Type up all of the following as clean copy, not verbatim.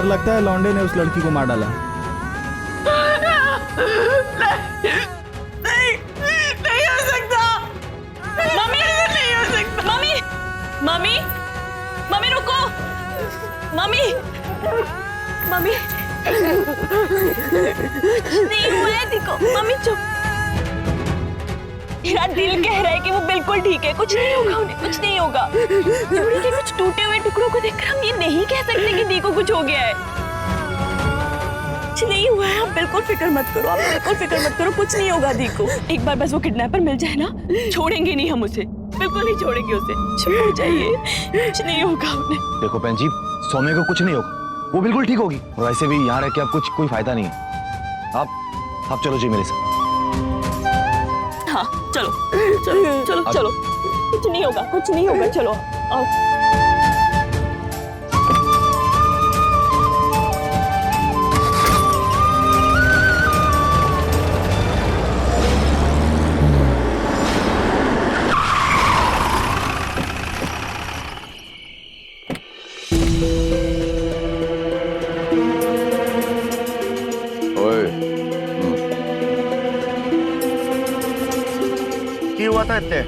Sir लगता है लौंडे ने उस लड़की को मार डाला। नहीं हो सकता। मम्मी नहीं हो सकता। मम्मी मम्मी मम्मी रुको। मम्मी मम्मी नहीं हुआ है, देखो मम्मी चुप। मेरा दिल कह रहा है कि वो बिल्कुल ठीक है, कुछ नहीं होगा उन्हें, कुछ नहीं होगा। चूड़ी के कुछ टूटे हुए टुकड़ों को देखकर हम ये नहीं कह सकते कि दी को कुछ हो गया है। कुछ नहीं हुआ है, आप बिल्कुल फिक्र मत करो, आप बिल्कुल फिक्र मत करो, कुछ नहीं होगा दी को। एक बार बस वो किडनैपर मिल जाए ना, छोड़ेंगे नहीं हम उसे, बिल्कुल नहीं छोड़ेंगे उसे। चुप हो जाइए, कुछ नहीं होगा उन्हें। देखो बहन जी, सौम्य को कुछ नहीं होगा, वो बिल्कुल ठीक होगी। और वैसे भी यहाँ रह के अब कुछ कोई फायदा नहीं है। आप चलो जी मेरे साथ। हाँ चलो चलो चलो चलो, कुछ नहीं होगा, कुछ नहीं होगा, चलो आओ।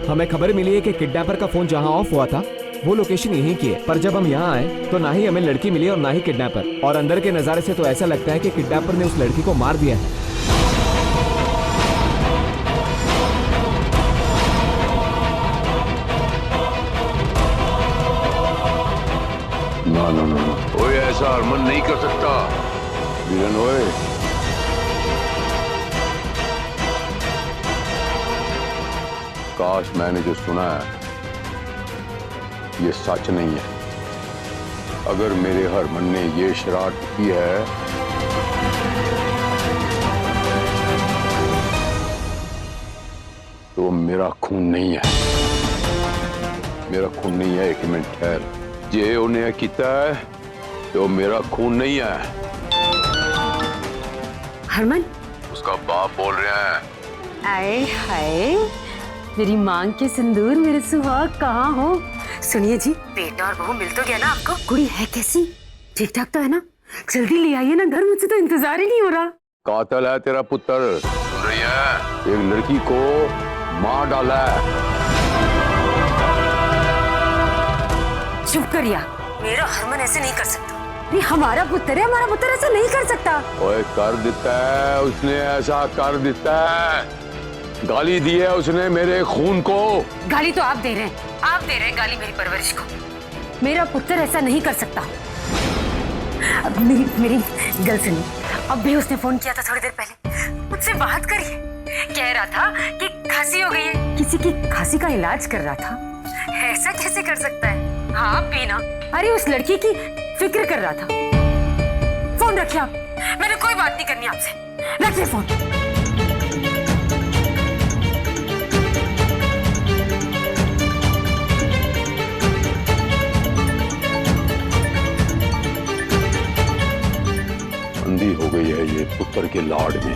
हमें खबर मिली है कि किडनैपर का फोन जहां ऑफ हुआ था वो लोकेशन यहीं की है, पर जब हम यहाँ आए तो ना ही हमें लड़की मिली और ना ही किडनैपर। और अंदर के नजारे से तो ऐसा लगता है कि किडनैपर ने उस लड़की को मार दिया है। ना ना ना, ओए ऐसा हरमन नहीं कर सकता बीरन। ओए काश मैंने जो सुना है ये सच नहीं है। अगर मेरे हरमन ने ये शरारत की है तो मेरा खून नहीं है, मेरा खून नहीं है। एक मिनट ठहर, जे उन्हें किया है तो मेरा खून नहीं है। हरमन, उसका बाप बोल रहे हैं। आए हाय, मेरी मांग के सिंदूर, मेरे सुहाग कहाँ हो? सुनिए जी, बेटा और बहू मिल तो गया ना आपको? कुड़ी है कैसी? ठीक ठाक तो है ना? जल्दी ले आइए ना घर, मुझसे तो इंतजार ही नहीं हो रहा। कातिल है तेरा पुत्र, सुन रही है? एक लड़की को मार डाला है। चुप करिया, मेरा हरमन ऐसे नहीं कर सकता। ये हमारा पुत्र है, हमारा पुत्र ऐसा नहीं कर सकता। ओए कर देता है, उसने ऐसा कर देता है। गाली दी है उसने मेरे खून को। गाली तो आप दे रहे हैं, आप दे रहे हैं गाली मेरी परवरिश को। मेरा पुत्र ऐसा नहीं कर सकता। अब मेरी गल सुनिए, अब भी उसने फोन किया था थोड़ी देर पहले, मुझसे बात करिए। कह रहा था कि खांसी हो गई है, किसी की खांसी का इलाज कर रहा था। ऐसा कैसे कर सकता है? हाँ पीना, अरे उस लड़की की फिक्र कर रहा था। फोन रखिए आप, मैंने कोई बात नहीं करनी आपसे। रखिए फोन। अंधी हो गई है ये पुत्र के लाड में,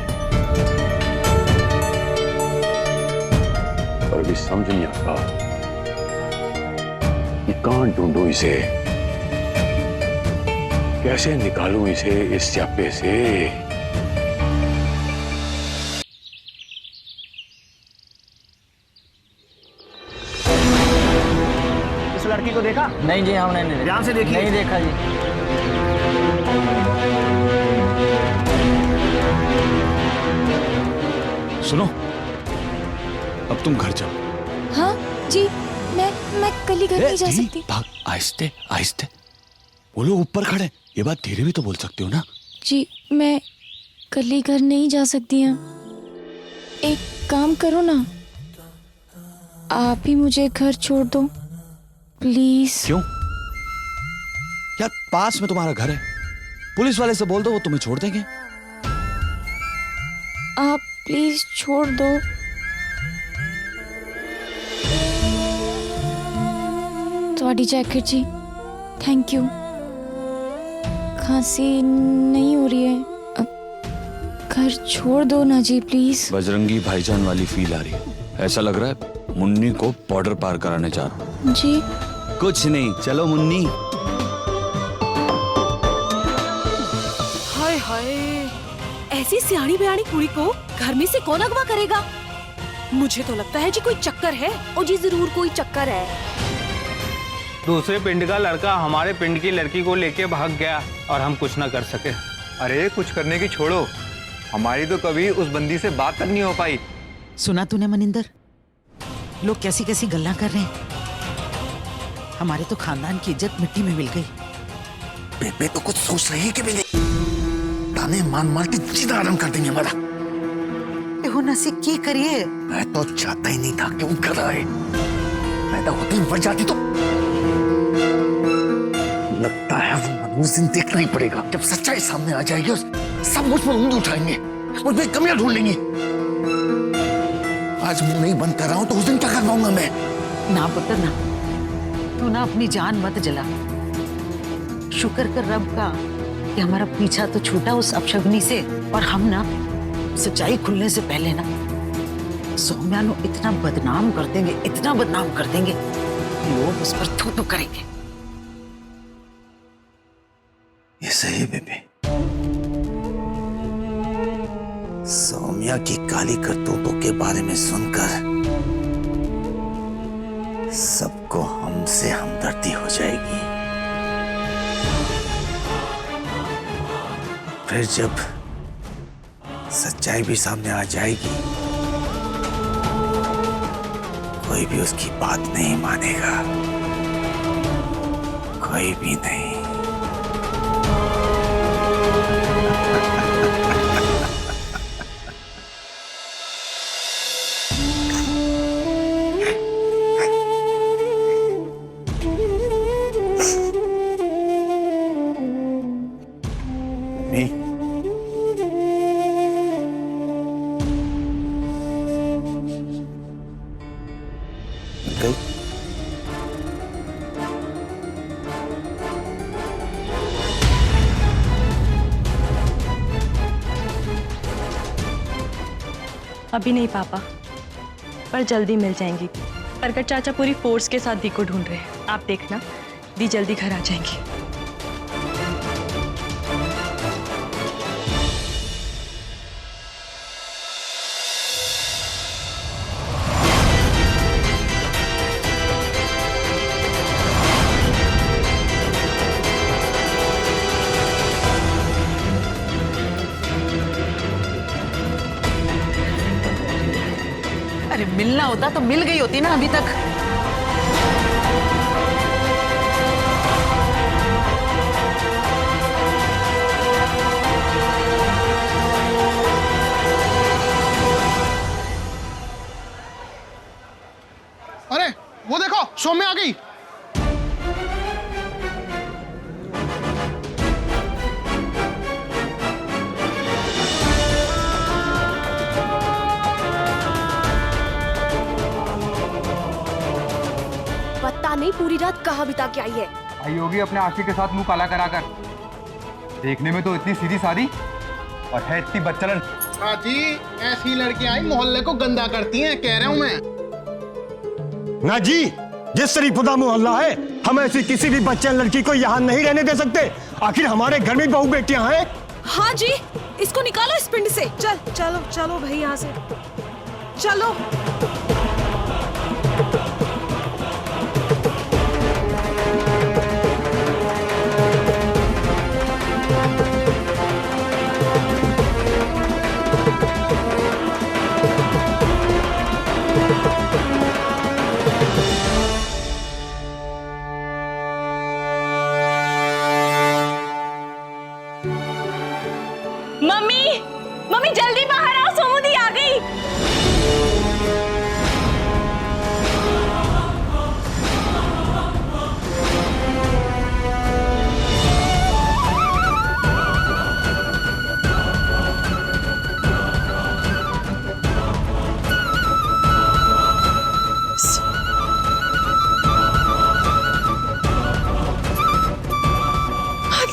पर अभी समझ नहीं आता कि कहां ढूंढूं इसे, कैसे निकालूं इसे इस स्यापे से। इस लड़की को देखा? नहीं जी, हमने नहीं ध्यान से देखिए। नहीं देखा जी। सुनो, अब तुम घर जाओ। हाँ जी, मैं कल ही घर नहीं जा सकती। भाग, आहिस्ते आहिस्ते। वो लोग ऊपर खड़े, ये बात धीरे भी तो बोल सकती हो ना। जी मैं कल ही घर नहीं जा सकती हूँ। एक काम करो ना, आप ही मुझे घर छोड़ दो प्लीज। क्यों यार, पास में तुम्हारा घर है, पुलिस वाले से बोल दो, वो तुम्हें छोड़ देंगे। आप प्लीज छोड़ दो। थोड़ी जैकेट जी, थैंक यू। खांसी नहीं हो रही है, अब घर छोड़ दो ना जी प्लीज। बजरंगी भाईजान वाली फील आ रही है, ऐसा लग रहा है मुन्नी को बॉर्डर पार कराने जा रहा हूं। जी कुछ नहीं, चलो मुन्नी। सियाणी बियाणी कुड़ी को घर में से कौन अगवा करेगा? मुझे तो लगता है जी कोई चक्कर है। ओ जी जरूर कोई चक्कर है। दूसरे पिंड का लड़का हमारे पिंड की लड़की को लेके भाग गया और हम कुछ ना कर सके। अरे कुछ करने की छोड़ो, हमारी तो कभी उस बंदी से बात तक नहीं हो पाई। सुना तूने मनिंदर, लोग कैसी कैसी गल्ला कर रहे हैं। हमारे तो खानदान की इज्जत मिट्टी में मिल गई। बेबे तो कुछ सोच रही है कि बेबे ताने मान मार के जीना आराम कर देंगे हमारा। देखो नसी की करिए। मैं तो चाहता ही नहीं था कि वो घर आए। पैदा होते ही मर जाती तो। लगता है वो मनोज दिन देखना ही पड़ेगा। जब सच्चाई सामने आ जाएगी सब मुझ पर उंगली उठाएंगे, मुझ में कमियां ढूंढ लेंगे। आज मुंह नहीं बंद कर रहा हूं तो उस दिन क्या कर पाऊंगा मैं? ना पुत्र ना, तू ना अपनी जान मत जला। शुक्र कर रब का कि हमारा पीछा तो छूटा उस अपशगुनी से, और हम ना सच्चाई खुलने से पहले ना सौम्या नु इतना बदनाम कर देंगे, इतना बदनाम कर देंगे कि लोग उस पर थू थू करेंगे। ये सही बेबे। सौम्या की काली करतूतों के बारे में सुनकर सबको हमसे हमदर्दी हो जाएगी। फिर जब सच्चाई भी सामने आ जाएगी कोई भी उसकी बात नहीं मानेगा, कोई भी नहीं। अभी नहीं पापा, पर जल्दी मिल जाएंगी। प्रकट चाचा पूरी फोर्स के साथ दी को ढूंढ रहे हैं। आप देखना, दी जल्दी घर आ जाएंगी। अरे मिलना होता तो मिल गई होती ना अभी तक। अरे वो देखो, सौम्या आ गई। पता नहीं पूरी रात कहाँ बिता के आई है। आई होगी अपने आशिक के साथ मुंह काला कराकर। देखने में तो इतनी सीधी सादी और है इतनी बदचलन। हाँ जी, ऐसी लड़कियां आई मोहल्ले को गंदा करती हैं, कह रहा हूं मैं। ना जी, जिस शरीफुदा मोहल्ला है, हम ऐसी किसी भी बच्चे लड़की को यहाँ नहीं रहने दे सकते। आखिर हमारे घर में बहू बेटियां हैं। हाँ जी, इसको निकालो इस पिंड से। चलो चलो भाई यहाँ से चलो। मम्मी, मम्मी जल्दी बाहर आओ, सोमू दी आ गई।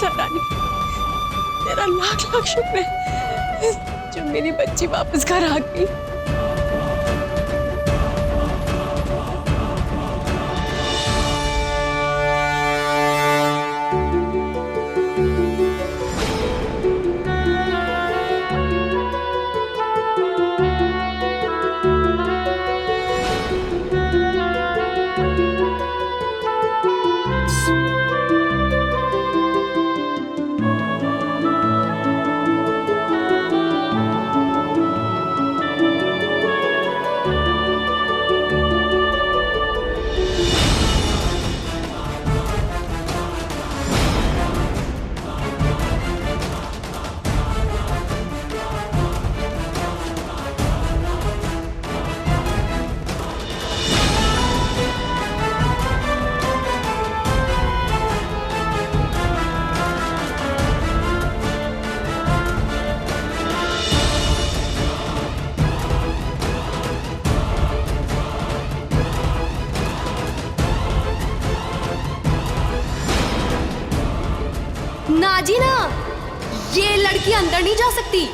रानी, तेरा लाख लाख शुक्र है जो मेरी बच्ची वापस घर आ गई। अंदर नहीं जा सकती।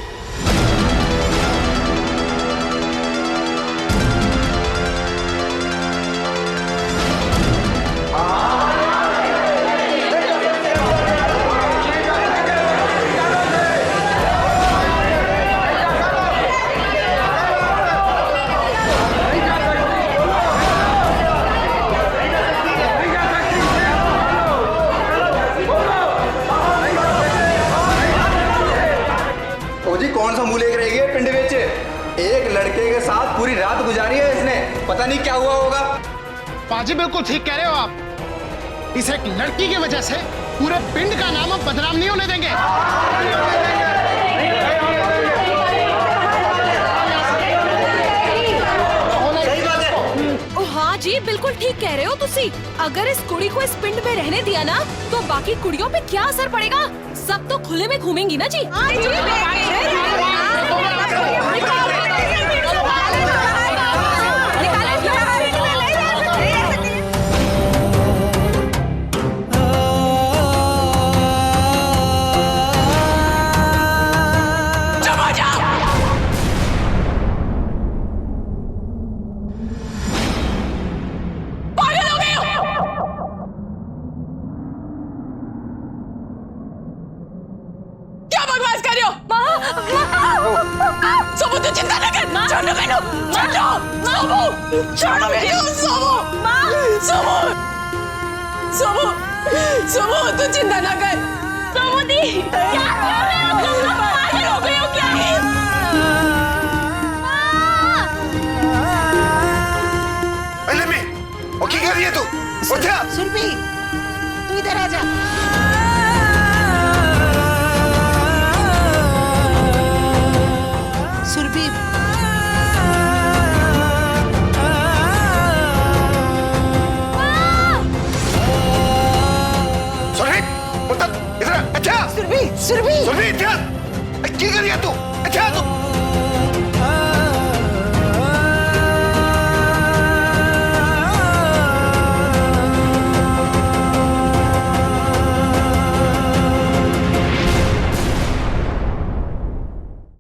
जी कौन सा मुंह लेकर रहेगी पिंड बेचे? एक लड़के के साथ पूरी रात गुजारी है इसने, पता नहीं क्या हुआ होगा। पाजी बिल्कुल ठीक कह रहे हो आप। इस एक लड़की की वजह से पूरे पिंड का नाम हम बदनाम नहीं होने देंगे। हाँ जी बिल्कुल ठीक कह रहे हो तुसी। अगर इस कुड़ी को इस पिंड में रहने दिया ना तो बाकी कुड़ियों पे क्या असर पड़ेगा? सब तो खुले में घूमेंगी ना जी। चिंता न कर, छोड़ो मैंने, छोड़ो, छोड़ो मेरी, सोमो, तू चिंता न कर। सोमो दी, क्या कर रहे हो? पागल हो गए हो क्या?